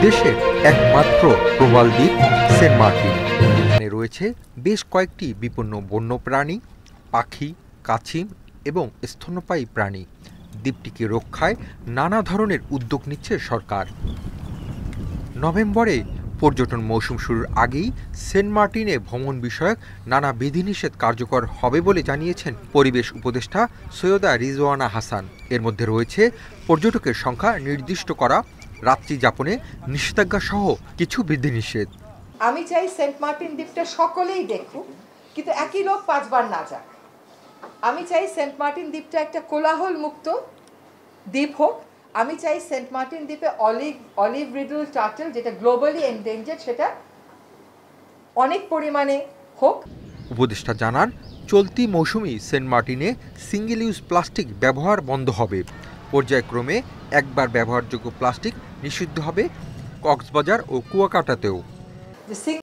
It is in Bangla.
দেশের একমাত্র প্রবাল দ্বীপ সেন্ট মার্টিন। এখানে রয়েছে বেশ কয়েকটি বিপন্ন বন্যপ্রাণী, পাখি, কাছিম এবং স্তন্যপায়ী প্রাণী। দ্বীপটিকে রক্ষায় নানা ধরনের উদ্যোগ নিচ্ছে সরকার। নভেম্বরে পর্যটন মৌসুম শুরুর আগেই সেন্ট মার্টিনে ভ্রমণ বিষয়ক নানা বিধিনিষেধ কার্যকর হবে বলে জানিয়েছেন পরিবেশ উপদেষ্টা সৈয়দা রিজওয়ানা হাসান। এর মধ্যে রয়েছে পর্যটকের সংখ্যা নির্দিষ্ট করা, রাত্রি যাপনে নিষেধাজ্ঞা সহ কিছু বিধিনিষেধ। আমি চাই সেন্ট মার্টিন দ্বীপটা সকলেই দেখুক, কিন্তু একই লোক 5 বার না যাক। আমি চাই সেন্ট মার্টিন দ্বীপটা একটা কোলাহল মুক্ত দ্বীপ হোক। আমি চাই সেন্ট মার্টিন দ্বীপে অলিভ রিডল টার্টল, যেটা গ্লোবালি এন্ডেঞ্জার্ড, সেটা অনেক পরিমাণে হোক। উপদেষ্টা জানান, চলতি মৌসুমেই সেন্ট মার্টিনে সিঙ্গেল ইউজ প্লাস্টিক ব্যবহার বন্ধ হবে। পর্যায়ক্রমে একবার ব্যবহারযোগ্য প্লাস্টিক নিষিদ্ধ হবে কক্সবাজার ও কুয়াকাটাতেও।